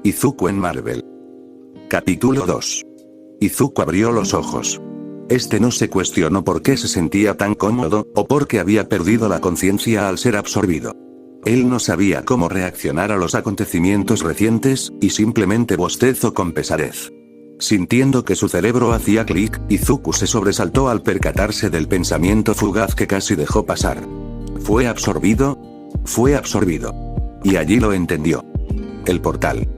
Izuku en Marvel. Capítulo 2. Izuku abrió los ojos. Este no se cuestionó por qué se sentía tan cómodo, o por qué había perdido la conciencia al ser absorbido. Él no sabía cómo reaccionar a los acontecimientos recientes, y simplemente bostezó con pesadez. Sintiendo que su cerebro hacía clic, Izuku se sobresaltó al percatarse del pensamiento fugaz que casi dejó pasar. ¿Fue absorbido? Fue absorbido. Y allí lo entendió. El portal.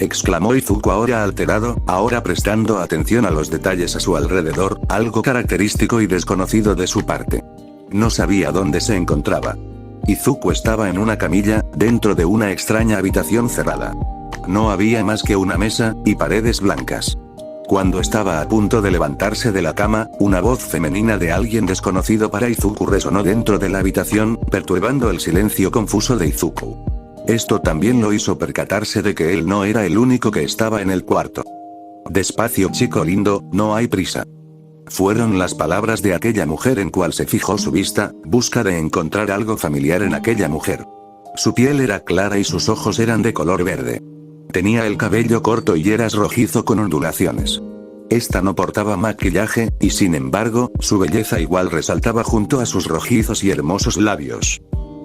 Exclamó Izuku ahora alterado, ahora prestando atención a los detalles a su alrededor, algo característico y desconocido de su parte. No sabía dónde se encontraba. Izuku estaba en una camilla, dentro de una extraña habitación cerrada. No había más que una mesa, y paredes blancas. Cuando estaba a punto de levantarse de la cama, una voz femenina de alguien desconocido para Izuku resonó dentro de la habitación, perturbando el silencio confuso de Izuku. Esto también lo hizo percatarse de que él no era el único que estaba en el cuarto. Despacio, chico lindo, no hay prisa. Fueron las palabras de aquella mujer en cual se fijó su vista, busca de encontrar algo familiar en aquella mujer. Su piel era clara y sus ojos eran de color verde. Tenía el cabello corto y era rojizo con ondulaciones. Esta no portaba maquillaje, y sin embargo, su belleza igual resaltaba junto a sus rojizos y hermosos labios.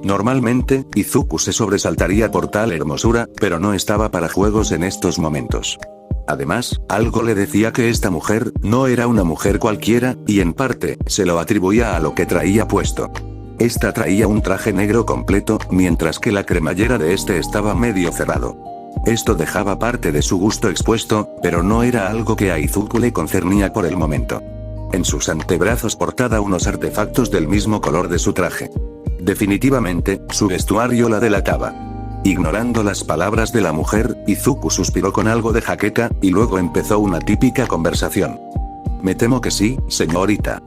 Normalmente, Izuku se sobresaltaría por tal hermosura, pero no estaba para juegos en estos momentos. Además, algo le decía que esta mujer no era una mujer cualquiera, y en parte, se lo atribuía a lo que traía puesto. Esta traía un traje negro completo, mientras que la cremallera de este estaba medio cerrado. Esto dejaba parte de su gusto expuesto, pero no era algo que a Izuku le concernía por el momento. En sus antebrazos portaba unos artefactos del mismo color de su traje. Definitivamente, su vestuario la delataba. Ignorando las palabras de la mujer, Izuku suspiró con algo de jaqueca, y luego empezó una típica conversación. Me temo que sí, señorita.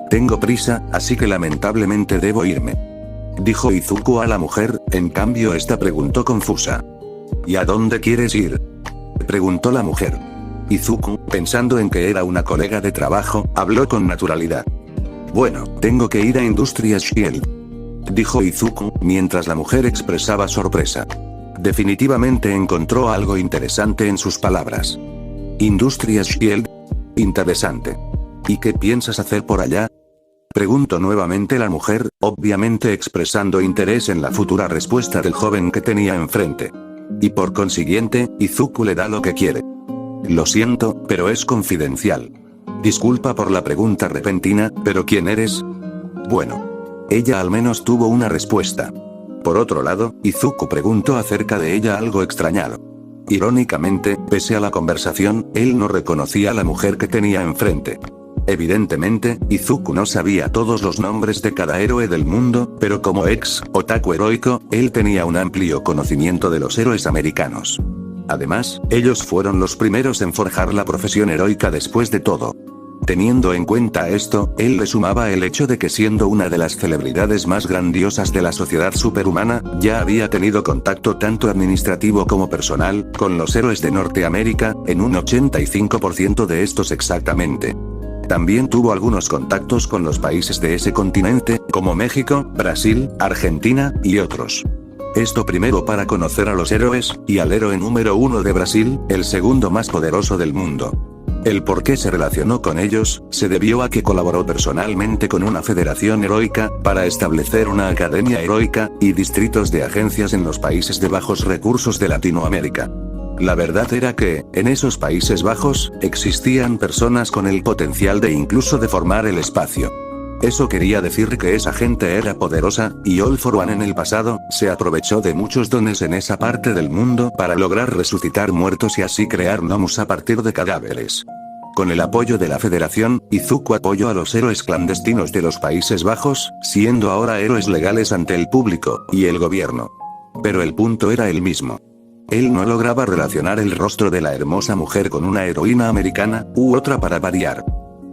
Tengo prisa, así que lamentablemente debo irme. Dijo Izuku a la mujer, en cambio esta preguntó confusa. ¿Y a dónde quieres ir? Preguntó la mujer. Izuku, pensando en que era una colega de trabajo, habló con naturalidad. Bueno, tengo que ir a Industrias Shield. Dijo Izuku, mientras la mujer expresaba sorpresa. Definitivamente encontró algo interesante en sus palabras. Industrias Shield. Interesante. ¿Y qué piensas hacer por allá? Preguntó nuevamente la mujer, obviamente expresando interés en la futura respuesta del joven que tenía enfrente. Y por consiguiente, Izuku le da lo que quiere. Lo siento, pero es confidencial. Disculpa por la pregunta repentina, pero ¿quién eres? Bueno. Ella al menos tuvo una respuesta. Por otro lado, Izuku preguntó acerca de ella algo extrañado. Irónicamente, pese a la conversación, él no reconocía a la mujer que tenía enfrente. Evidentemente, Izuku no sabía todos los nombres de cada héroe del mundo, pero como otaku heroico, él tenía un amplio conocimiento de los héroes americanos. Además, ellos fueron los primeros en forjar la profesión heroica después de todo. Teniendo en cuenta esto, él le sumaba el hecho de que siendo una de las celebridades más grandiosas de la sociedad superhumana, ya había tenido contacto tanto administrativo como personal, con los héroes de Norteamérica, en un 85% de estos exactamente. También tuvo algunos contactos con los países de ese continente, como México, Brasil, Argentina, y otros. Esto primero para conocer a los héroes, y al héroe número 1 de Brasil, el segundo más poderoso del mundo. El por qué se relacionó con ellos, se debió a que colaboró personalmente con una federación heroica, para establecer una academia heroica, y distritos de agencias en los países de bajos recursos de Latinoamérica. La verdad era que, en esos Países Bajos, existían personas con el potencial de incluso deformar el espacio. Eso quería decir que esa gente era poderosa, y All for One en el pasado, se aprovechó de muchos dones en esa parte del mundo para lograr resucitar muertos y así crear gnomos a partir de cadáveres. Con el apoyo de la Federación, Izuku apoyó a los héroes clandestinos de los Países Bajos, siendo ahora héroes legales ante el público y el gobierno. Pero el punto era el mismo. Él no lograba relacionar el rostro de la hermosa mujer con una heroína americana, u otra para variar.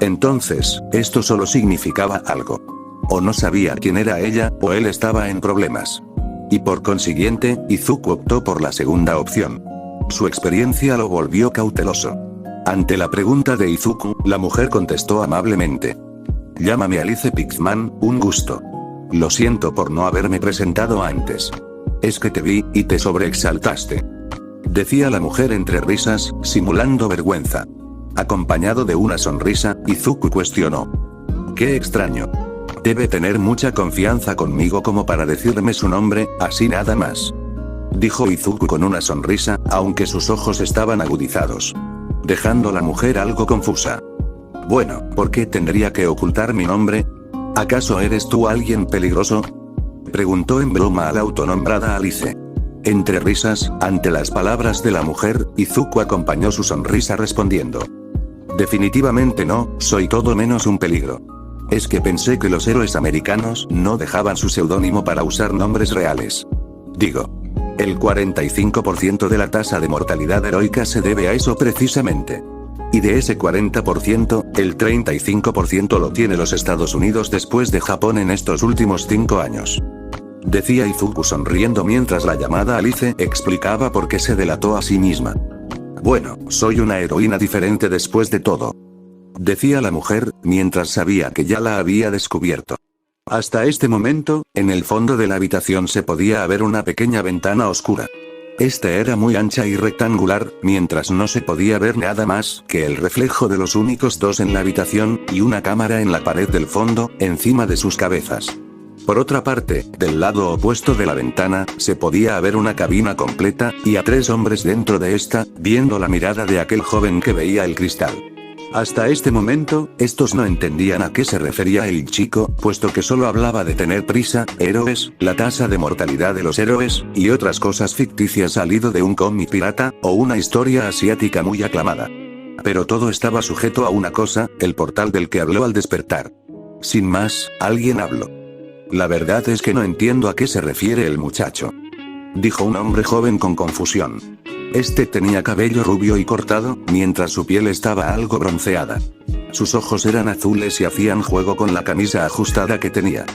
Entonces, esto solo significaba algo. O no sabía quién era ella, o él estaba en problemas. Y por consiguiente, Izuku optó por la segunda opción. Su experiencia lo volvió cauteloso. Ante la pregunta de Izuku, la mujer contestó amablemente. Llámame Alice Pixman, un gusto. Lo siento por no haberme presentado antes. Es que te vi, y te sobreexaltaste. decía la mujer entre risas, simulando vergüenza. Acompañado de una sonrisa, Izuku cuestionó. Qué extraño. Debe tener mucha confianza conmigo como para decirme su nombre, así nada más. Dijo Izuku con una sonrisa, aunque sus ojos estaban agudizados. Dejando a la mujer algo confusa. Bueno, ¿por qué tendría que ocultar mi nombre? ¿Acaso eres tú alguien peligroso? Preguntó en broma a la autonombrada Alice. Entre risas, ante las palabras de la mujer, Izuku acompañó su sonrisa respondiendo. Definitivamente no, soy todo menos un peligro. Es que pensé que los héroes americanos no dejaban su seudónimo para usar nombres reales. Digo, el 45% de la tasa de mortalidad heroica se debe a eso precisamente. Y de ese 40%, el 35% lo tiene los Estados Unidos después de Japón en estos últimos 5 años. Decía Izuku sonriendo mientras la llamada Alice explicaba por qué se delató a sí misma. Bueno, soy una heroína diferente después de todo. Decía la mujer, mientras sabía que ya la había descubierto. Hasta este momento, en el fondo de la habitación se podía ver una pequeña ventana oscura. Esta era muy ancha y rectangular, mientras no se podía ver nada más que el reflejo de los únicos dos en la habitación, y una cámara en la pared del fondo, encima de sus cabezas. Por otra parte, del lado opuesto de la ventana, se podía ver una cabina completa, y a 3 hombres dentro de esta, viendo la mirada de aquel joven que veía el cristal. Hasta este momento, estos no entendían a qué se refería el chico, puesto que solo hablaba de tener prisa, héroes, la tasa de mortalidad de los héroes, y otras cosas ficticias salido de un cómic pirata, o una historia asiática muy aclamada. Pero todo estaba sujeto a una cosa, el portal del que habló al despertar. Sin más, alguien habló. La verdad es que no entiendo a qué se refiere el muchacho. Dijo un hombre joven con confusión. Este tenía cabello rubio y cortado, mientras su piel estaba algo bronceada. Sus ojos eran azules y hacían juego con la camisa ajustada que tenía.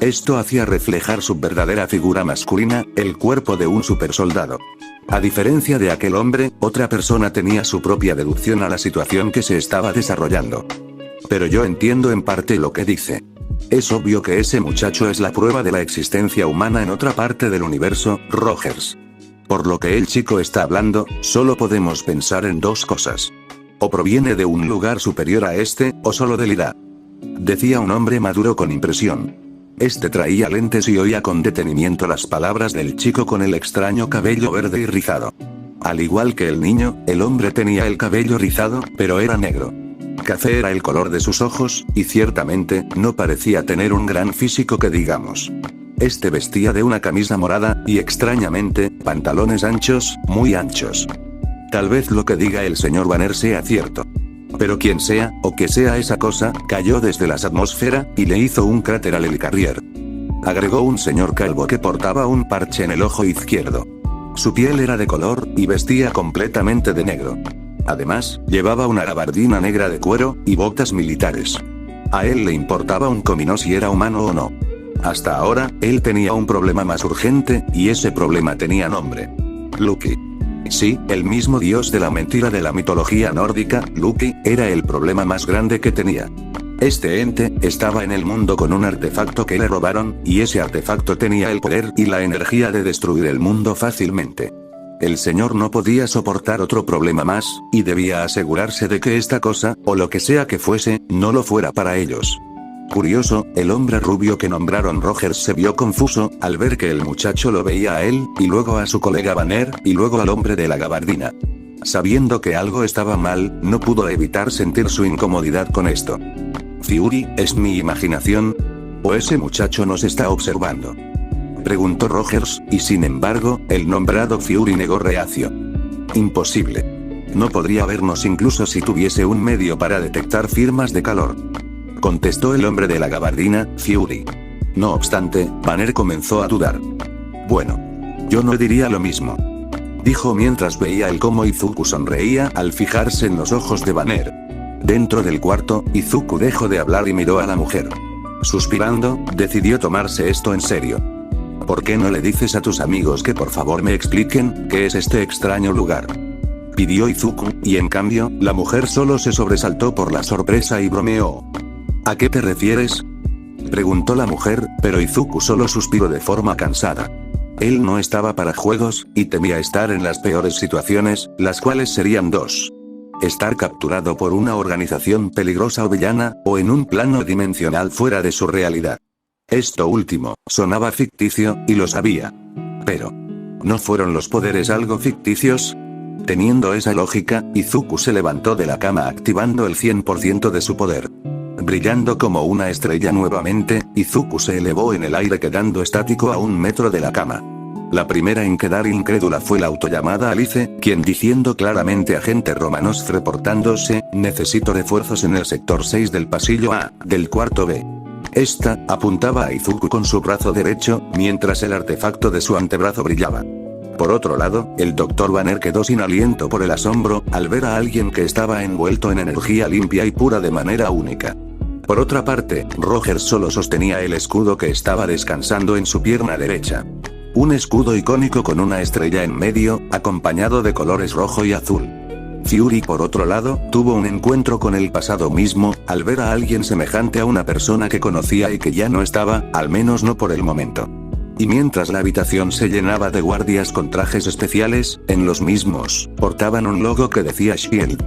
Esto hacía reflejar su verdadera figura masculina, el cuerpo de un supersoldado. A diferencia de aquel hombre, otra persona tenía su propia deducción a la situación que se estaba desarrollando. Pero yo entiendo en parte lo que dice. Es obvio que ese muchacho es la prueba de la existencia humana en otra parte del universo, Rogers. Por lo que el chico está hablando, solo podemos pensar en 2 cosas. O proviene de un lugar superior a este, o solo del Ira. Decía un hombre maduro con impresión. Este traía lentes y oía con detenimiento las palabras del chico con el extraño cabello verde y rizado. Al igual que el niño, el hombre tenía el cabello rizado, pero era negro. Café era el color de sus ojos, y ciertamente, no parecía tener un gran físico que digamos. Este vestía de una camisa morada, y extrañamente, pantalones anchos, muy anchos. Tal vez lo que diga el señor Banner sea cierto. Pero quien sea, o que sea esa cosa, cayó desde la atmósfera, y le hizo un cráter al Helicarrier. Agregó un señor calvo que portaba un parche en el ojo izquierdo. Su piel era de color, y vestía completamente de negro. Además, llevaba una gabardina negra de cuero, y botas militares. A él le importaba un comino si era humano o no. Hasta ahora, él tenía un problema más urgente, y ese problema tenía nombre. Loki. Sí, el mismo dios de la mentira de la mitología nórdica, Loki, era el problema más grande que tenía. Este ente, estaba en el mundo con un artefacto que le robaron, y ese artefacto tenía el poder y la energía de destruir el mundo fácilmente. El señor no podía soportar otro problema más, y debía asegurarse de que esta cosa, o lo que sea que fuese, no lo fuera para ellos. Curioso, el hombre rubio que nombraron Rogers se vio confuso, al ver que el muchacho lo veía a él, y luego a su colega Banner, y luego al hombre de la gabardina. Sabiendo que algo estaba mal, no pudo evitar sentir su incomodidad con esto. ¿Fury, es mi imaginación? ¿O ese muchacho nos está observando? Preguntó Rogers, y sin embargo, el nombrado Fury negó reacio. Imposible. No podría vernos incluso si tuviese un medio para detectar firmas de calor. Contestó el hombre de la gabardina, Fury. No obstante, Banner comenzó a dudar. Bueno. Yo no diría lo mismo. Dijo mientras veía el cómo Izuku sonreía al fijarse en los ojos de Banner. Dentro del cuarto, Izuku dejó de hablar y miró a la mujer. Suspirando, decidió tomarse esto en serio. ¿Por qué no le dices a tus amigos que por favor me expliquen qué es este extraño lugar? Pidió Izuku, y en cambio, la mujer solo se sobresaltó por la sorpresa y bromeó. ¿A qué te refieres? Preguntó la mujer, pero Izuku solo suspiró de forma cansada. Él no estaba para juegos, y temía estar en las peores situaciones, las cuales serían dos. Estar capturado por una organización peligrosa o villana, o en un plano dimensional fuera de su realidad. Esto último, sonaba ficticio, y lo sabía. Pero, ¿no fueron los poderes algo ficticios? Teniendo esa lógica, Izuku se levantó de la cama activando el 100% de su poder. Brillando como una estrella nuevamente, Izuku se elevó en el aire quedando estático a 1 metro de la cama. La primera en quedar incrédula fue la autollamada Alice, quien diciendo claramente agente Romanos reportándose, necesito refuerzos en el sector 6 del pasillo A, del cuarto B. Esta, apuntaba a Izuku con su brazo derecho, mientras el artefacto de su antebrazo brillaba. Por otro lado, el Dr. Banner quedó sin aliento por el asombro, al ver a alguien que estaba envuelto en energía limpia y pura de manera única. Por otra parte, Roger solo sostenía el escudo que estaba descansando en su pierna derecha. Un escudo icónico con una estrella en medio, acompañado de colores rojo y azul. Fury por otro lado, tuvo un encuentro con el pasado mismo, al ver a alguien semejante a una persona que conocía y que ya no estaba, al menos no por el momento. Y mientras la habitación se llenaba de guardias con trajes especiales, en los mismos, portaban un logo que decía SHIELD.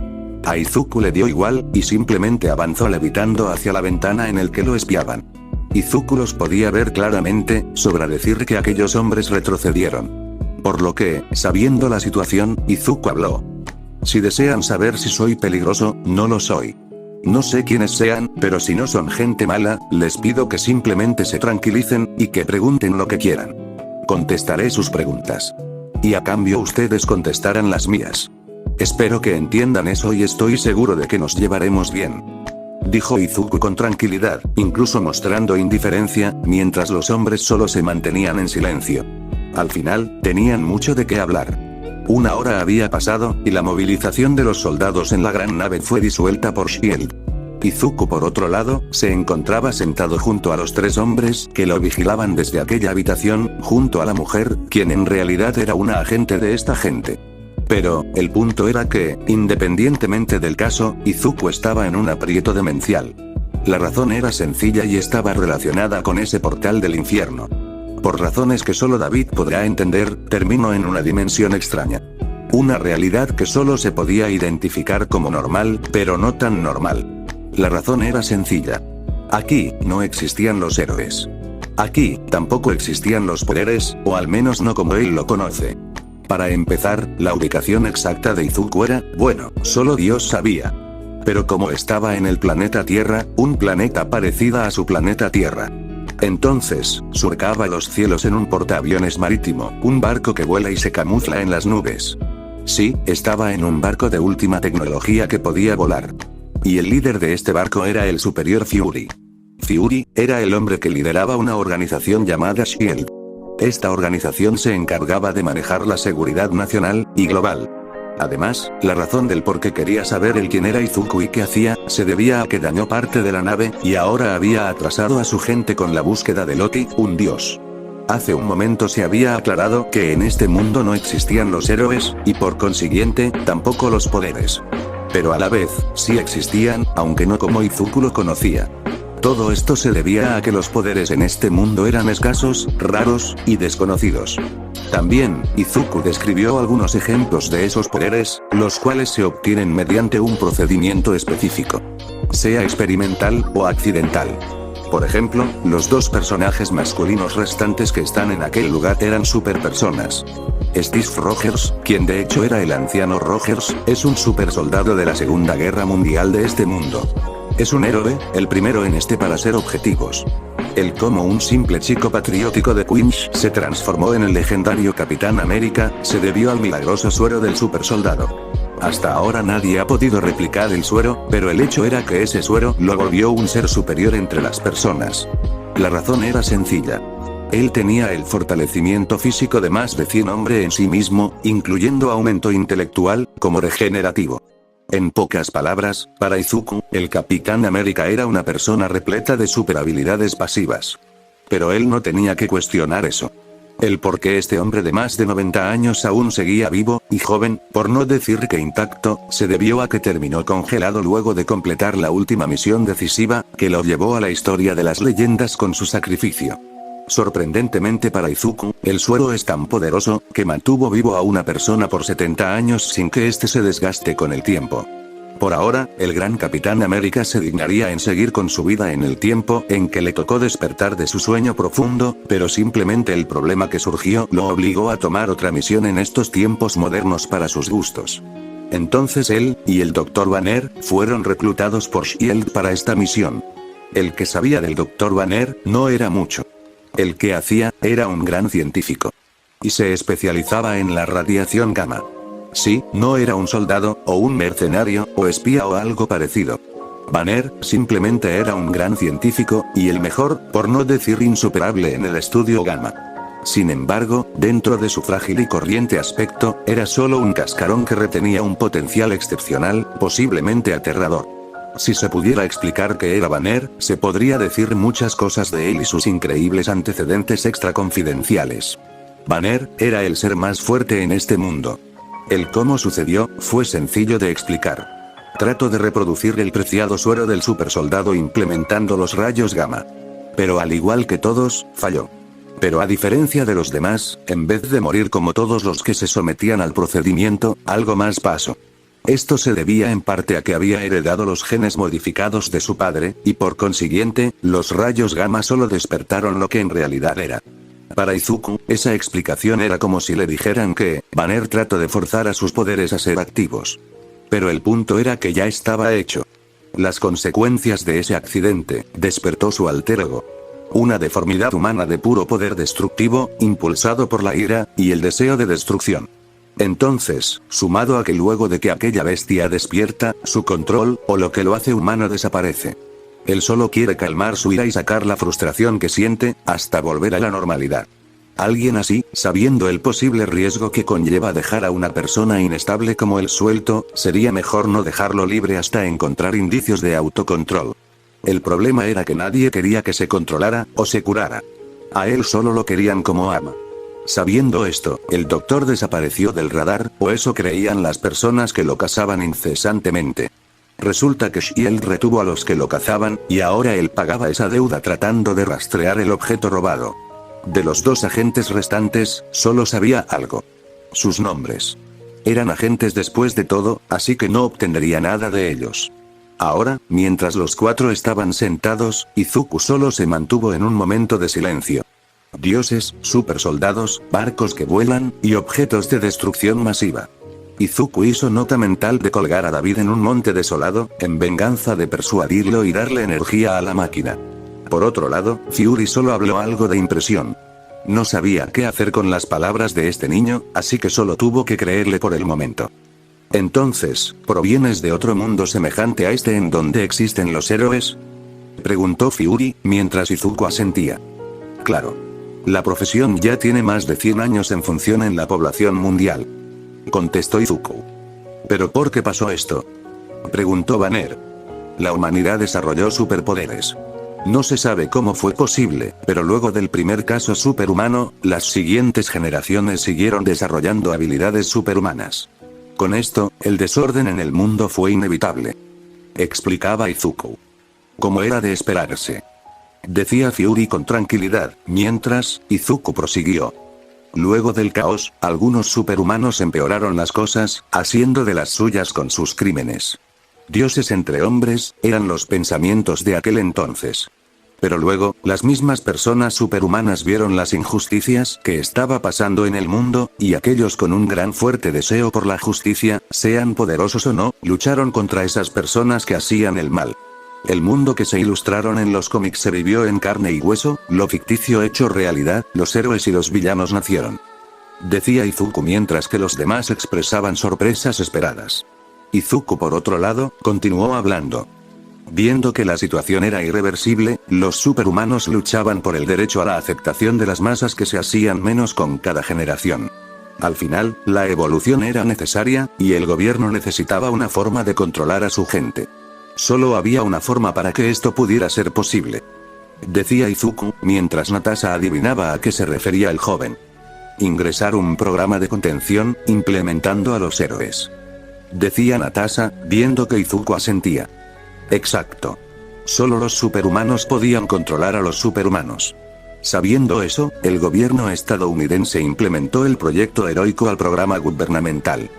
A Izuku le dio igual, y simplemente avanzó levitando hacia la ventana en el que lo espiaban. Izuku los podía ver claramente, sobra decir que aquellos hombres retrocedieron. Por lo que, sabiendo la situación, Izuku habló. Si desean saber si soy peligroso, no lo soy. No sé quiénes sean, pero si no son gente mala, les pido que simplemente se tranquilicen, y que pregunten lo que quieran. Contestaré sus preguntas. Y a cambio ustedes contestarán las mías. Espero que entiendan eso y estoy seguro de que nos llevaremos bien. Dijo Izuku con tranquilidad, incluso mostrando indiferencia, mientras los hombres solo se mantenían en silencio. Al final, tenían mucho de qué hablar. 1 hora había pasado, y la movilización de los soldados en la gran nave fue disuelta por SHIELD. Izuku por otro lado, se encontraba sentado junto a los 3 hombres que lo vigilaban desde aquella habitación, junto a la mujer, quien en realidad era una agente de esta gente. Pero, el punto era que, independientemente del caso, Izuku estaba en un aprieto demencial. La razón era sencilla y estaba relacionada con ese portal del infierno. Por razones que solo David podrá entender, terminó en una dimensión extraña. Una realidad que solo se podía identificar como normal, pero no tan normal. La razón era sencilla. Aquí, no existían los héroes. Aquí, tampoco existían los poderes, o al menos no como él lo conoce. Para empezar, la ubicación exacta de Izuku era, bueno, solo Dios sabía. Pero como estaba en el planeta Tierra, un planeta parecida a su planeta Tierra. Entonces, surcaba los cielos en un portaaviones marítimo, un barco que vuela y se camufla en las nubes. Sí, estaba en un barco de última tecnología que podía volar. Y el líder de este barco era el superior Fury. Fury, era el hombre que lideraba una organización llamada SHIELD. Esta organización se encargaba de manejar la seguridad nacional, y global. Además, la razón del por qué quería saber el quién era Izuku y qué hacía, se debía a que dañó parte de la nave, y ahora había atrasado a su gente con la búsqueda de Loki, un dios. Hace un momento se había aclarado que en este mundo no existían los héroes, y por consiguiente, tampoco los poderes. Pero a la vez, sí existían, aunque no como Izuku lo conocía. Todo esto se debía a que los poderes en este mundo eran escasos, raros, y desconocidos. También, Izuku describió algunos ejemplos de esos poderes, los cuales se obtienen mediante un procedimiento específico. Sea experimental, o accidental. Por ejemplo, los 2 personajes masculinos restantes que están en aquel lugar eran superpersonas. Steve Rogers, quien de hecho era el anciano Rogers, es un supersoldado de la Segunda Guerra Mundial de este mundo. Es un héroe, el primero en este para ser objetivos. Él como un simple chico patriótico de Queens se transformó en el legendario Capitán América, se debió al milagroso suero del supersoldado. Hasta ahora nadie ha podido replicar el suero, pero el hecho era que ese suero lo volvió un ser superior entre las personas. La razón era sencilla. Él tenía el fortalecimiento físico de más de 100 hombres en sí mismo, incluyendo aumento intelectual, como regenerativo. En pocas palabras, para Izuku, el Capitán América era una persona repleta de superhabilidades pasivas. Pero él no tenía que cuestionar eso. El por qué este hombre de más de 90 años aún seguía vivo, y joven, por no decir que intacto, se debió a que terminó congelado luego de completar la última misión decisiva, que lo llevó a la historia de las leyendas con su sacrificio. Sorprendentemente para Izuku, el suero es tan poderoso, que mantuvo vivo a una persona por 70 años sin que éste se desgaste con el tiempo. Por ahora, el gran Capitán América se dignaría en seguir con su vida en el tiempo en que le tocó despertar de su sueño profundo, pero simplemente el problema que surgió lo obligó a tomar otra misión en estos tiempos modernos para sus gustos. Entonces él, y el Dr. Banner, fueron reclutados por Shield para esta misión. El que sabía del Dr. Banner, no era mucho. El que hacía, era un gran científico. Y se especializaba en la radiación gamma. Sí, no era un soldado, o un mercenario, o espía o algo parecido. Banner, simplemente era un gran científico, y el mejor, por no decir insuperable en el estudio gamma. Sin embargo, dentro de su frágil y corriente aspecto, era solo un cascarón que retenía un potencial excepcional, posiblemente aterrador. Si se pudiera explicar qué era Banner, se podría decir muchas cosas de él y sus increíbles antecedentes extraconfidenciales. Banner, era el ser más fuerte en este mundo. El cómo sucedió, fue sencillo de explicar. Trató de reproducir el preciado suero del supersoldado implementando los rayos gamma. Pero al igual que todos, falló. Pero a diferencia de los demás, en vez de morir como todos los que se sometían al procedimiento, algo más pasó. Esto se debía en parte a que había heredado los genes modificados de su padre, y por consiguiente, los rayos gamma solo despertaron lo que en realidad era. Para Izuku, esa explicación era como si le dijeran que, Banner trató de forzar a sus poderes a ser activos. Pero el punto era que ya estaba hecho. Las consecuencias de ese accidente, despertó su alter ego. Una deformidad humana de puro poder destructivo, impulsado por la ira, y el deseo de destrucción. Entonces, sumado a que luego de que aquella bestia despierta, su control, o lo que lo hace humano desaparece. Él solo quiere calmar su ira y sacar la frustración que siente, hasta volver a la normalidad. Alguien así, sabiendo el posible riesgo que conlleva dejar a una persona inestable como él suelto, sería mejor no dejarlo libre hasta encontrar indicios de autocontrol. El problema era que nadie quería que se controlara, o se curara. A él solo lo querían como ama. Sabiendo esto, el doctor desapareció del radar, o eso creían las personas que lo cazaban incesantemente. Resulta que Shield retuvo a los que lo cazaban, y ahora él pagaba esa deuda tratando de rastrear el objeto robado. De los dos agentes restantes, solo sabía algo. Sus nombres. Eran agentes después de todo, así que no obtendría nada de ellos. Ahora, mientras los cuatro estaban sentados, Izuku solo se mantuvo en un momento de silencio. Dioses, supersoldados, barcos que vuelan, y objetos de destrucción masiva. Izuku hizo nota mental de colgar a David en un monte desolado, en venganza de persuadirlo y darle energía a la máquina. Por otro lado, Fury solo habló algo de impresión. No sabía qué hacer con las palabras de este niño, así que solo tuvo que creerle por el momento. Entonces, ¿provienes de otro mundo semejante a este en donde existen los héroes? Preguntó Fury, mientras Izuku asentía. Claro. La profesión ya tiene más de 100 años en función en la población mundial. Contestó Izuku. ¿Pero por qué pasó esto? Preguntó Banner. La humanidad desarrolló superpoderes. No se sabe cómo fue posible, pero luego del primer caso superhumano, las siguientes generaciones siguieron desarrollando habilidades superhumanas. Con esto, el desorden en el mundo fue inevitable. Explicaba Izuku. Como era de esperarse. Decía Fury con tranquilidad, mientras, Izuku prosiguió. Luego del caos, algunos superhumanos empeoraron las cosas, haciendo de las suyas con sus crímenes. Dioses entre hombres, eran los pensamientos de aquel entonces. Pero luego, las mismas personas superhumanas vieron las injusticias que estaba pasando en el mundo, y aquellos con un gran fuerte deseo por la justicia, sean poderosos o no, lucharon contra esas personas que hacían el mal. El mundo que se ilustraron en los cómics se vivió en carne y hueso, lo ficticio hecho realidad, los héroes y los villanos nacieron. Decía Izuku mientras que los demás expresaban sorpresas esperadas. Izuku por otro lado, continuó hablando. Viendo que la situación era irreversible, los superhumanos luchaban por el derecho a la aceptación de las masas que se hacían menos con cada generación. Al final, la evolución era necesaria, y el gobierno necesitaba una forma de controlar a su gente. Solo había una forma para que esto pudiera ser posible. Decía Izuku, mientras Natasha adivinaba a qué se refería el joven. Ingresar un programa de contención, implementando a los héroes. Decía Natasha, viendo que Izuku asentía. Exacto. Solo los superhumanos podían controlar a los superhumanos. Sabiendo eso, el gobierno estadounidense implementó el proyecto heroico al programa gubernamental.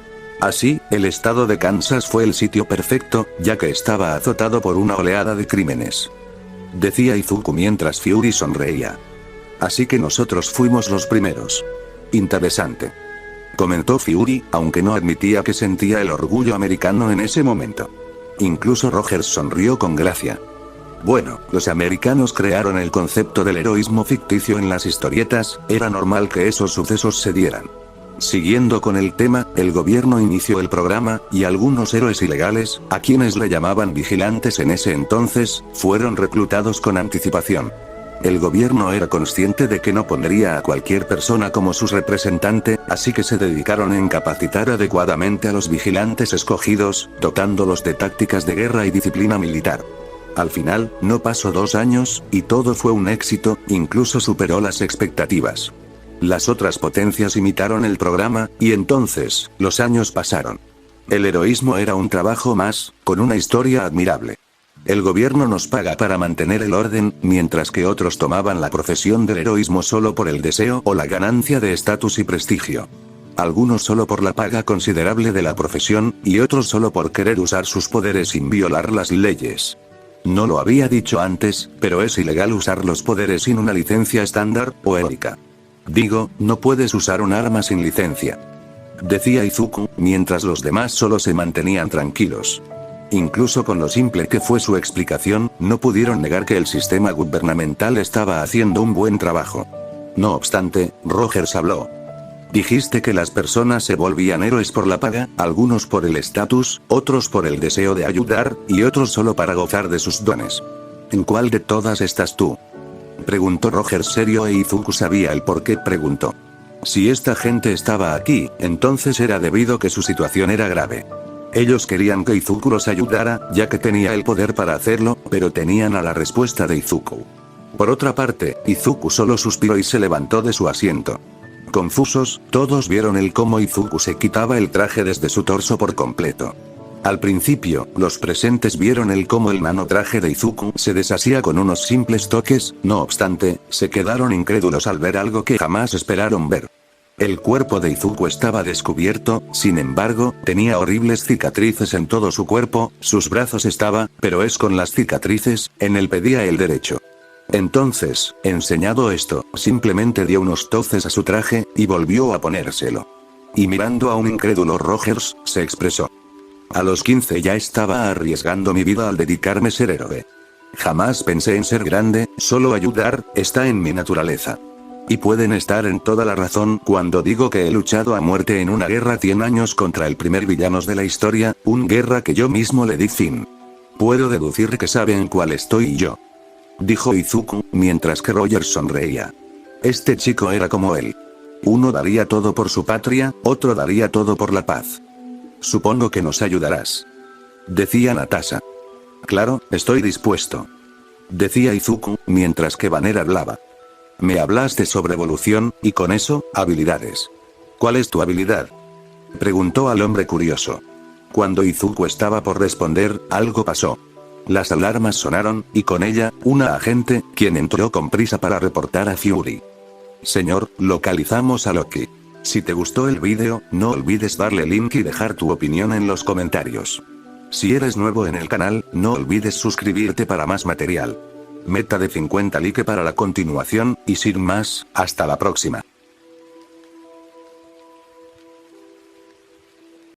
Así, el estado de Kansas fue el sitio perfecto, ya que estaba azotado por una oleada de crímenes. Decía Izuku mientras Fury sonreía. Así que nosotros fuimos los primeros. Interesante. Comentó Fury, aunque no admitía que sentía el orgullo americano en ese momento. Incluso Rogers sonrió con gracia. Bueno, los americanos crearon el concepto del heroísmo ficticio en las historietas, era normal que esos sucesos se dieran. Siguiendo con el tema, el gobierno inició el programa, y algunos héroes ilegales, a quienes le llamaban vigilantes en ese entonces, fueron reclutados con anticipación. El gobierno era consciente de que no pondría a cualquier persona como su representante, así que se dedicaron en capacitar adecuadamente a los vigilantes escogidos, dotándolos de tácticas de guerra y disciplina militar. Al final, no pasó 2 años, y todo fue un éxito, incluso superó las expectativas. Las otras potencias imitaron el programa, y entonces, los años pasaron. El heroísmo era un trabajo más, con una historia admirable. El gobierno nos paga para mantener el orden, mientras que otros tomaban la profesión del heroísmo solo por el deseo o la ganancia de estatus y prestigio. Algunos solo por la paga considerable de la profesión, y otros solo por querer usar sus poderes sin violar las leyes. No lo había dicho antes, pero es ilegal usar los poderes sin una licencia estándar, o heroica. Digo, no puedes usar un arma sin licencia. Decía Izuku, mientras los demás solo se mantenían tranquilos. Incluso con lo simple que fue su explicación, no pudieron negar que el sistema gubernamental estaba haciendo un buen trabajo. No obstante, Rogers habló. Dijiste que las personas se volvían héroes por la paga, algunos por el estatus, otros por el deseo de ayudar, y otros solo para gozar de sus dones. ¿En cuál de todas estás tú? Preguntó Rogers serio, e Izuku sabía el por qué preguntó. Si esta gente estaba aquí, entonces era debido a que su situación era grave. Ellos querían que Izuku los ayudara, ya que tenía el poder para hacerlo, pero tenían a la respuesta de Izuku. Por otra parte, Izuku solo suspiró y se levantó de su asiento. Confusos, todos vieron el cómo Izuku se quitaba el traje desde su torso por completo. Al principio, los presentes vieron el cómo el nanotraje de Izuku se deshacía con unos simples toques, no obstante, se quedaron incrédulos al ver algo que jamás esperaron ver. El cuerpo de Izuku estaba descubierto, sin embargo, tenía horribles cicatrices en todo su cuerpo, sus brazos estaba, pero es con las cicatrices, en el pedía el derecho. Entonces, enseñado esto, simplemente dio unos toces a su traje, y volvió a ponérselo. Y mirando a un incrédulo Rogers, se expresó. A los 15 ya estaba arriesgando mi vida al dedicarme a ser héroe. Jamás pensé en ser grande, solo ayudar, está en mi naturaleza. Y pueden estar en toda la razón cuando digo que he luchado a muerte en una guerra 100 años contra el primer villanos de la historia, una guerra que yo mismo le di fin. Puedo deducir que saben cuál estoy yo. Dijo Izuku, mientras que Rogers sonreía. Este chico era como él. Uno daría todo por su patria, otro daría todo por la paz. Supongo que nos ayudarás. Decía Natasha. Claro, estoy dispuesto. Decía Izuku, mientras que Banner hablaba. Me hablaste sobre evolución, y con eso, habilidades. ¿Cuál es tu habilidad? Preguntó al hombre curioso. Cuando Izuku estaba por responder, algo pasó. Las alarmas sonaron, y con ella, una agente, quien entró con prisa para reportar a Fury. Señor, localizamos a Loki. Si te gustó el vídeo, no olvides darle link y dejar tu opinión en los comentarios. Si eres nuevo en el canal, no olvides suscribirte para más material. Meta de 50 likes para la continuación, y sin más, hasta la próxima.